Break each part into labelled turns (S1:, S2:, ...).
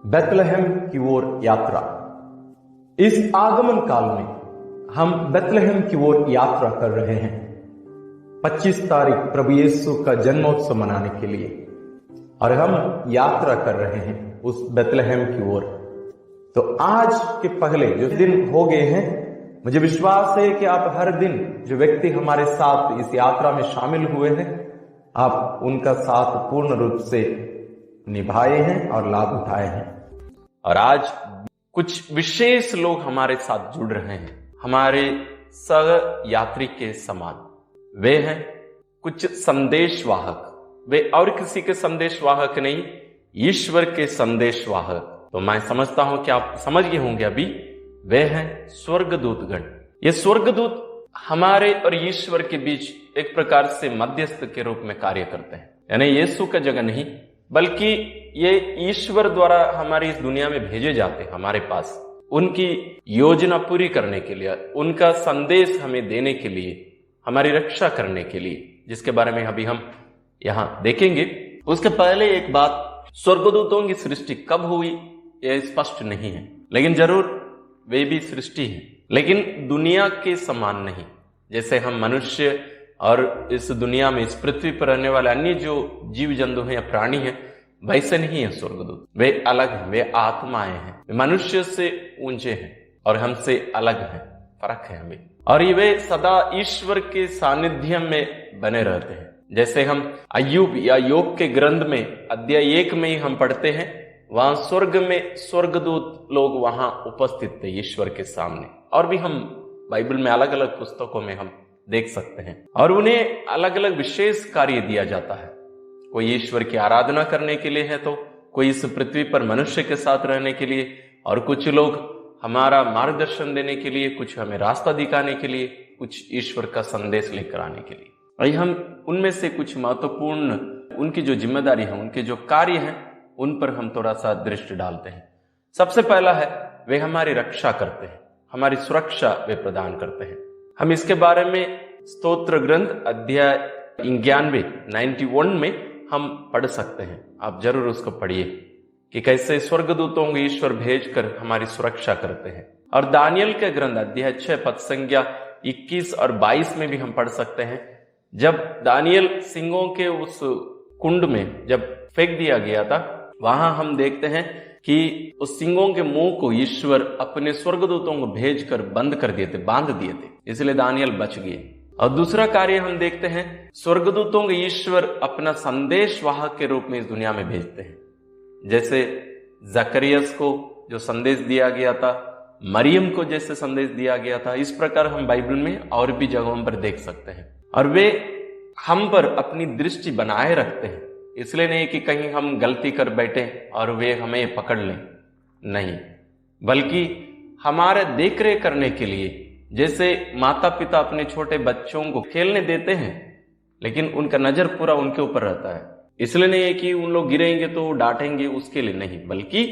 S1: Bethlehem की ओर यात्रा। इस आगमन काल में हम बेथलेहम की ओर यात्रा कर रहे हैं। 25 तारीख प्रभु यीशु का जन्मोत्सव मनाने के लिए, और हम यात्रा कर रहे हैं उस बेथलेहम की ओर। तो आज के पहले जो दिन हो गए हैं, मुझे विश्वास है कि आप हर दिन जो व्यक्ति हमारे साथ इस यात्रा में शामिल हुए हैं, आप उनका साथ पूर्ण रूप से निभाए हैं और लाभ उठाए हैं। और आज कुछ विशेष लोग हमारे साथ जुड़ रहे हैं, हमारे सह यात्री के समान। वे हैं कुछ संदेशवाहक। वे और किसी के संदेशवाहक नहीं, ईश्वर के संदेशवाहक। तो मैं समझता हूं कि आप समझ गए होंगे अभी, वे हैं स्वर्गदूतगण। ये स्वर्गदूत हमारे और ईश्वर के बीच एक प्रकार से मध्यस्थ के रूप में कार्य करते हैं। यानी यीशु का जगह नहीं, बल्कि ये ईश्वर द्वारा हमारी इस दुनिया में भेजे जाते हैं हमारे पास, उनकी योजना पूरी करने के लिए, उनका संदेश हमें देने के लिए, हमारी रक्षा करने के लिए, जिसके बारे में अभी हम यहां देखेंगे। उसके पहले एक बात, स्वर्गदूतों की सृष्टि कब हुई यह स्पष्ट नहीं है, लेकिन जरूर वे भी सृष्टि है, लेकिन दुनिया के समान नहीं। जैसे हम मनुष्य और इस दुनिया में, इस पृथ्वी पर रहने वाले अन्य जो जीव जंतु हैं या प्राणी हैं, वैसे नहीं है स्वर्गदूत। वे अलग हैं, वे आत्माएं हैं, वे मनुष्य से ऊंचे हैं और हमसे अलग हैं, फर्क है हमें। और ये वे सदा ईश्वर के सानिध्य में बने रहते हैं। जैसे हम अय्यूब या योग के ग्रंथ में अध्याय 1 में ही हम पढ़ते हैं, वहां स्वर्ग में स्वर्गदूत लोग वहां उपस्थित थे ईश्वर के सामने। और भी हम बाइबल में अलग अलग पुस्तकों में हम देख सकते हैं, और उन्हें अलग अलग विशेष कार्य दिया जाता है। कोई ईश्वर की आराधना करने के लिए है, तो कोई इस पृथ्वी पर मनुष्य के साथ रहने के लिए, और कुछ लोग हमारा मार्गदर्शन देने के लिए, कुछ हमें रास्ता दिखाने के लिए, कुछ ईश्वर का संदेश लेकर आने के लिए। और हम उनमें से कुछ महत्वपूर्ण उनकी जो जिम्मेदारी है, उनके जो कार्य हैं, उन पर हम थोड़ा सा दृष्टि डालते हैं। सबसे पहला है, वे हमारी रक्षा करते हैं, हमारी सुरक्षा वे प्रदान करते हैं। हम इसके बारे में स्तोत्र ग्रंथ अध्याय 91 में हम पढ़ सकते हैं। आप जरूर उसको पढ़िए कि कैसे स्वर्गदूतों को ईश्वर भेजकर हमारी सुरक्षा करते हैं। और दानियल के ग्रंथ अध्याय 6 पद संख्या 21 और 22 में भी हम पढ़ सकते हैं, जब दानियल सिंहों के उस कुंड में जब फेंक दिया गया था, वहां हम देखते हैं कि उस सिंहों के मुंह को ईश्वर अपने स्वर्गदूतों को भेजकर बंद कर दिए थे, बांध दिए थे, इसलिए दानियल बच गए। और दूसरा कार्य हम देखते हैं, स्वर्गदूतों को ईश्वर अपना संदेशवाहक के रूप में इस दुनिया में भेजते हैं। जैसे जकरियस को जो संदेश दिया गया था, मरियम को जैसे संदेश दिया गया था, इस प्रकार हम बाइबल में और भी जगहों पर देख सकते हैं। और वे हम पर अपनी दृष्टि बनाए रखते हैं, इसलिए नहीं कि कहीं हम गलती कर बैठे और वे हमें पकड़ लें, नहीं, बल्कि हमारे देखरेख करने के लिए। जैसे माता पिता अपने छोटे बच्चों को खेलने देते हैं, लेकिन उनका नजर पूरा उनके ऊपर रहता है। इसलिए नहीं है कि उन लोग गिरेंगे तो डांटेंगे, उसके लिए नहीं, बल्कि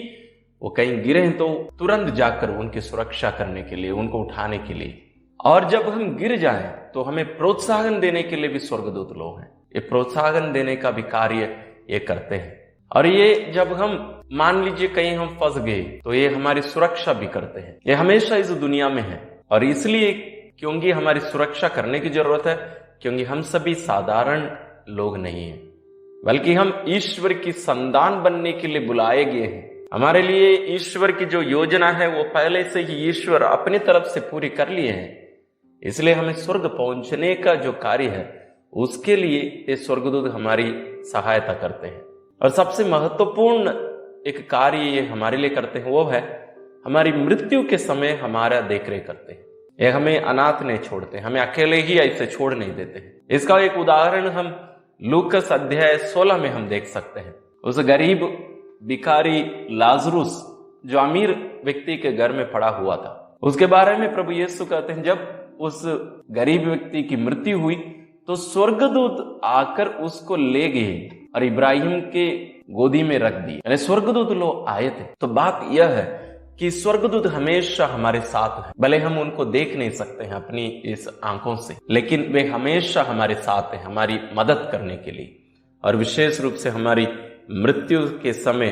S1: वो कहीं गिरे तो तुरंत जाकर उनकी सुरक्षा करने के लिए, उनको उठाने के लिए। और जब हम गिर जाएं तो हमें प्रोत्साहन देने के लिए भी स्वर्गदूत लोग हैं। ये प्रोत्साहन देने का भी कार्य ये करते हैं। और ये जब हम मान लीजिए कहीं हम फंस गए, तो ये हमारी सुरक्षा भी करते हैं। ये हमेशा इस दुनिया में है, और इसलिए क्योंकि हमारी सुरक्षा करने की जरूरत है, क्योंकि हम सभी साधारण लोग नहीं हैं, बल्कि हम ईश्वर की संतान बनने के लिए बुलाए गए हैं। हमारे लिए ईश्वर की जो योजना है, वो पहले से ही ईश्वर अपनी तरफ से पूरी कर लिए हैं। इसलिए हमें स्वर्ग पहुंचने का जो कार्य है, उसके लिए ये स्वर्गदूत हमारी सहायता करते हैं। और सबसे महत्वपूर्ण एक कार्य ये हमारे लिए करते हैं, वो है हमारी मृत्यु के समय हमारा देखरेख करते हैं। ये हमें अनाथ नहीं छोड़ते, हमें अकेले ही ऐसे छोड़ नहीं देते। इसका एक उदाहरण हम लूकस अध्याय 16 में हम देख सकते हैं। उस गरीब भिखारी लाजरुस, जो अमीर व्यक्ति के घर में पड़ा हुआ था, उसके बारे में प्रभु यीशु कहते हैं, जब उस गरीब व्यक्ति की मृत्यु हुई तो स्वर्गदूत आकर उसको ले गए और इब्राहिम के गोदी में रख दिए। यानी स्वर्गदूत लोग आए थे। तो बात यह है कि स्वर्गदूत हमेशा हमारे साथ है, भले हम उनको देख नहीं सकते हैं अपनी इस आंखों से, लेकिन वे हमेशा हमारे साथ हैं, हमारी मदद करने के लिए। और विशेष रूप से हमारी मृत्यु के समय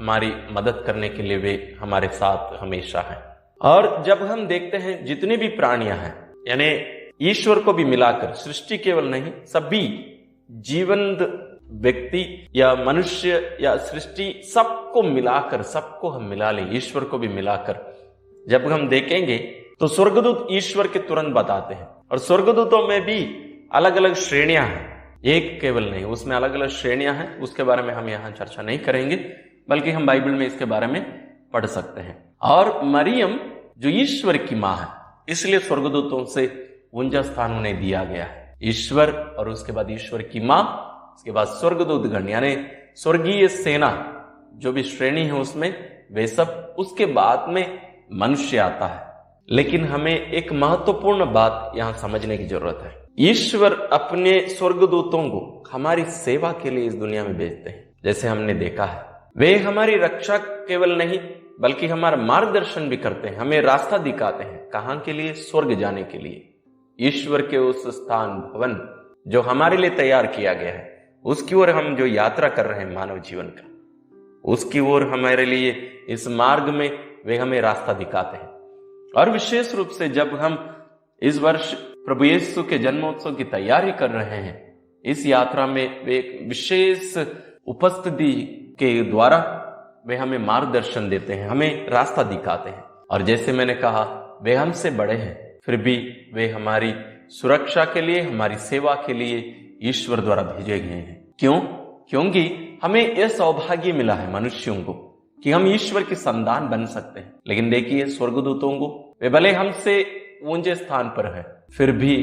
S2: हमारी मदद करने के लिए वे हमारे साथ हमेशा हैं। और जब हम देखते हैं जितने भी प्राणियां हैं, यानी ईश्वर को भी मिलाकर, सृष्टि केवल नहीं, सभी जीवंत व्यक्ति या मनुष्य या सृष्टि सबको मिलाकर, सबको हम मिला लें, ईश्वर को भी मिलाकर जब हम देखेंगे तो स्वर्गदूत ईश्वर के तुरंत बताते हैं। और स्वर्गदूतों में भी अलग अलग श्रेणियां हैं, एक केवल नहीं, उसमें अलग अलग श्रेणियां हैं। उसके बारे में हम यहाँ चर्चा नहीं करेंगे, बल्कि हम बाइबल में इसके बारे में पढ़ सकते हैं। और मरियम जो ईश्वर की मां है, इसलिए स्वर्गदूतों से ऊंचा स्थान उन्हें दिया गया है। ईश्वर और उसके बाद ईश्वर की मां, उसके बाद स्वर्गदूत गण, यानी स्वर्गीय सेना जो भी श्रेणी है उसमें वे सब, उसके बाद में मनुष्य आता है। लेकिन हमें एक महत्वपूर्ण बात यहां समझने की जरूरत है। ईश्वर अपने स्वर्गदूतों को हमारी सेवा के लिए इस दुनिया में भेजते हैं। जैसे हमने देखा है, वे हमारी रक्षा केवल नहीं बल्कि हमारा मार्गदर्शन भी करते हैं, हमें रास्ता दिखाते हैं। कहां के लिए? स्वर्ग जाने के लिए। ईश्वर के उस स्थान, भवन जो हमारे लिए तैयार किया गया है, उसकी ओर हम जो यात्रा कर रहे हैं मानव जीवन का, उसकी ओर हमारे लिए इस मार्ग में वे हमें रास्ता दिखाते हैं। और विशेष रूप से जब हम इस वर्ष प्रभु यीशु के जन्मोत्सव की तैयारी कर रहे हैं, इस यात्रा में वे एक विशेष उपस्थिति के द्वारा वे हमें मार्गदर्शन देते हैं, हमें रास्ता दिखाते हैं। और जैसे मैंने कहा, वे हमसे बड़े हैं, फिर भी वे हमारी सुरक्षा के लिए, हमारी सेवा के लिए ईश्वर द्वारा भेजे गए हैं। क्यों? क्योंकि हमें यह सौभाग्य मिला है मनुष्यों को कि हम ईश्वर की संतान बन सकते हैं। लेकिन देखिए स्वर्गदूतों को, वे भले हमसे ऊंचे स्थान पर है, फिर भी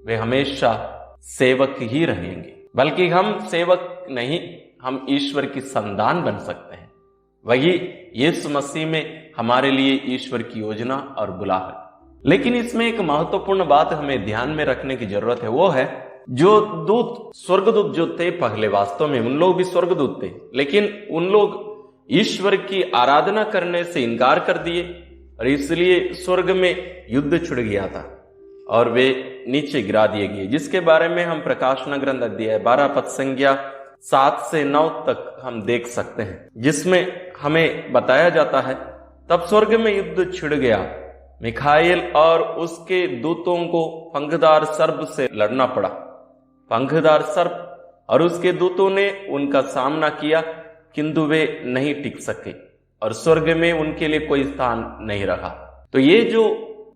S2: वे हमेशा सेवक ही रहेंगे। बल्कि हम सेवक नहीं, हम ईश्वर की संतान बन सकते हैं। वही यीशु मसीह में हमारे लिए ईश्वर की योजना और बुलाहट। लेकिन इसमें एक महत्वपूर्ण बात हमें ध्यान में रखने की जरूरत है, वो है जो दूत, स्वर्गदूत जो थे पहले, वास्तव में उन लोग भी स्वर्गदूत थे, लेकिन उन लोग ईश्वर की आराधना करने से इनकार कर दिए और इसलिए स्वर्ग में युद्ध छिड़ गया था और वे नीचे गिरा दिए गए, जिसके बारे में हम प्रकाशन ग्रंथ अध्याय 12 पद संख्या 7 से 9 तक हम देख सकते हैं, जिसमें हमें बताया जाता है, तब स्वर्ग में युद्ध छिड़ गया, मिखाएल और उसके दूतों को पंखदार सर्प से लड़ना पड़ा। पंखदार सर्प और उसके दूतों ने उनका सामना किया, किंतु वे नहीं टिक सके और स्वर्ग में उनके लिए कोई स्थान नहीं रहा। तो ये जो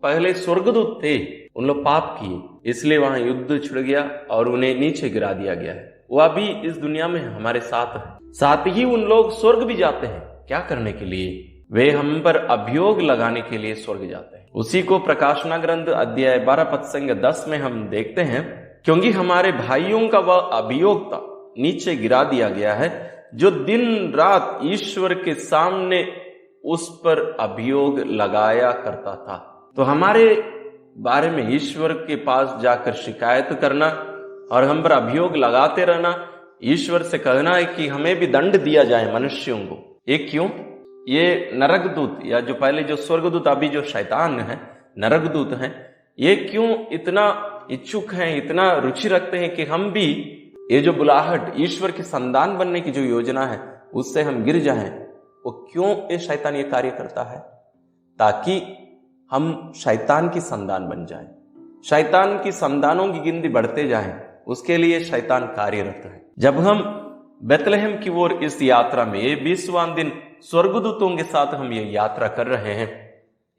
S2: पहले स्वर्गदूत थे, उन लोग पाप किए, इसलिए वहां युद्ध छिड़ गया और उन्हें नीचे गिरा दिया गया है। वो अभी इस दुनिया में हमारे साथ है। साथ ही उन लोग स्वर्ग भी जाते हैं। क्या करने के लिए? वे हम पर अभियोग लगाने के लिए स्वर्ग जाते हैं। उसी को प्रकाशना ग्रंथ अध्याय 12 पद संख्या 10 में हम देखते हैं, क्योंकि हमारे भाइयों का वह अभियोग था, नीचे गिरा दिया गया है, जो दिन रात ईश्वर के सामने उस पर अभियोग लगाया करता था। तो हमारे बारे में ईश्वर के पास जाकर शिकायत करना और हम पर अभियोग लगाते रहना, ईश्वर से कहना है कि हमें भी दंड दिया जाए मनुष्यों को। ये क्यों? ये नरकदूत या जो पहले जो स्वर्गदूत, अभी जो शैतान है, नरकदूत हैं, ये क्यों इतना इच्छुक हैं, इतना रुचि रखते हैं कि हम भी ये जो बुलाहट, ईश्वर की संतान बनने की जो योजना है, उससे हम गिर जाएं। वो क्यों ये शैतान ये कार्य करता है? ताकि हम शैतान की संतान बन जाएं, शैतान की संतानों की गिनती बढ़ते जाएं, उसके लिए शैतान कार्यरत है। जब हम बेतलहम की ओर इस यात्रा में, ये 20वां दिन स्वर्गदूतों के साथ हम ये यात्रा कर रहे हैं,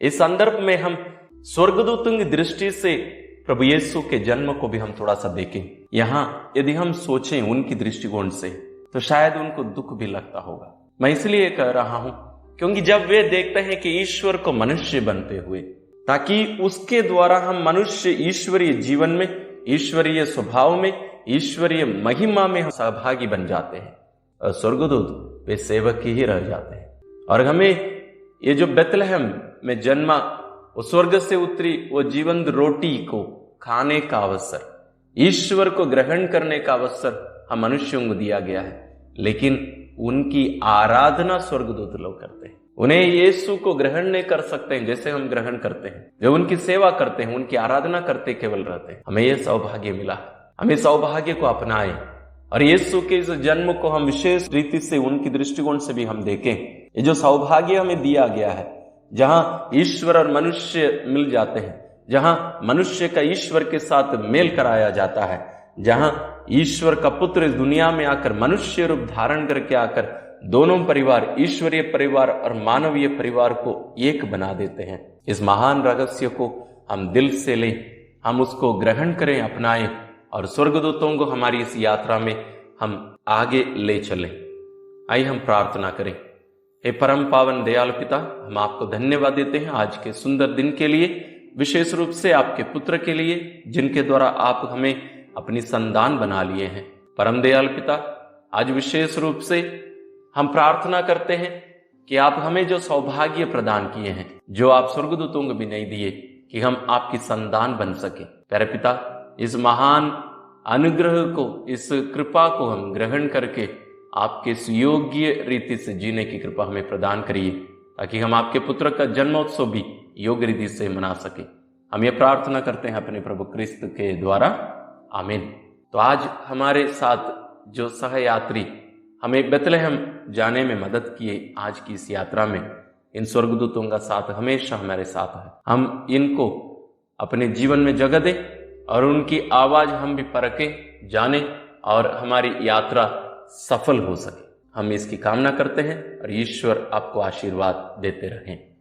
S2: इस संदर्भ में हम स्वर्गदूतों की दृष्टि से प्रभु यीशु के जन्म को भी हम थोड़ा सा देखें। यहां यदि हम सोचें उनकी दृष्टिकोण से, तो शायद उनको दुख भी लगता होगा। मैं इसलिए कह रहा हूं क्योंकि जब वे देखते हैं कि ईश्वर को मनुष्य बनते हुए, ताकि उसके द्वारा हम मनुष्य ईश्वरीय जीवन में, ईश्वरीय स्वभाव में, ईश्वरीय महिमा में सहभागी बन जाते हैं, और स्वर्गदूत वे सेवक ही रह जाते हैं। और हमें ये जो बेतलहम में जन्मा, वो स्वर्ग से उतरी वो जीवंत रोटी को खाने का अवसर, ईश्वर को ग्रहण करने का अवसर हम मनुष्यों को दिया गया है। लेकिन उनकी आराधना स्वर्गदूत लोग करते हैं। उन्हें यीशु को ग्रहण नहीं कर सकते हैं जैसे हम ग्रहण करते हैं। जो उनकी सेवा करते हैं, उनकी आराधना करते केवल रहते हैं। हमें यह सौभाग्य मिला, हमें सौभाग्य को अपनाएं और यीशु के इस जन्म को हम विशेष रीति से उनकी दृष्टिकोण से भी हम देखें, ये जो सौभाग्य हमें दिया गया है, जहां ईश्वर और मनुष्य मिल जाते हैं, जहां मनुष्य का ईश्वर के साथ मेल कराया जाता है, जहां ईश्वर का पुत्र इस दुनिया में आकर मनुष्य रूप धारण करके आकर दोनों परिवार, ईश्वरीय परिवार और मानवीय परिवार को एक बना देते हैं। इस महान रहस्य को हम दिल से लें, हम उसको ग्रहण करें, अपनाएं और स्वर्गदूतों को हमारी इस यात्रा में हम आगे ले चलें। आइए हम प्रार्थना करें। हे परम पावन दयालु पिता, हम आपको धन्यवाद देते हैं आज के सुंदर दिन के लिए, विशेष रूप से आपके पुत्र के लिए, जिनके द्वारा आप हमें अपनी संतान बना लिए हैं। परम दयालु पिता, आज विशेष रूप से हम प्रार्थना करते हैं कि आप हमें जो सौभाग्य प्रदान किए हैं, जो आप स्वर्गदूतों को भी नहीं दिए, कि हम आपकी संतान बन सके। प्यारे पिता, इस महान अनुग्रह को, इस कृपा को हम ग्रहण करके आपके सुयोग्य रीति से जीने की कृपा हमें प्रदान करिए, ताकि हम आपके पुत्र का जन्मोत्सव भी योग्य रीति से मना सके। हम ये प्रार्थना करते हैं अपने प्रभु क्रिस्त के द्वारा, आमीन। तो आज हमारे साथ जो सहयात्री हमें बेतलेहम जाने में मदद किए आज की इस यात्रा में, इन स्वर्गदूतों का साथ हमेशा हमारे साथ है। हम इनको अपने जीवन में जगह दें और उनकी आवाज हम भी परखें, जाने और हमारी यात्रा सफल हो सके। हम इसकी कामना करते हैं और ईश्वर आपको आशीर्वाद देते रहें।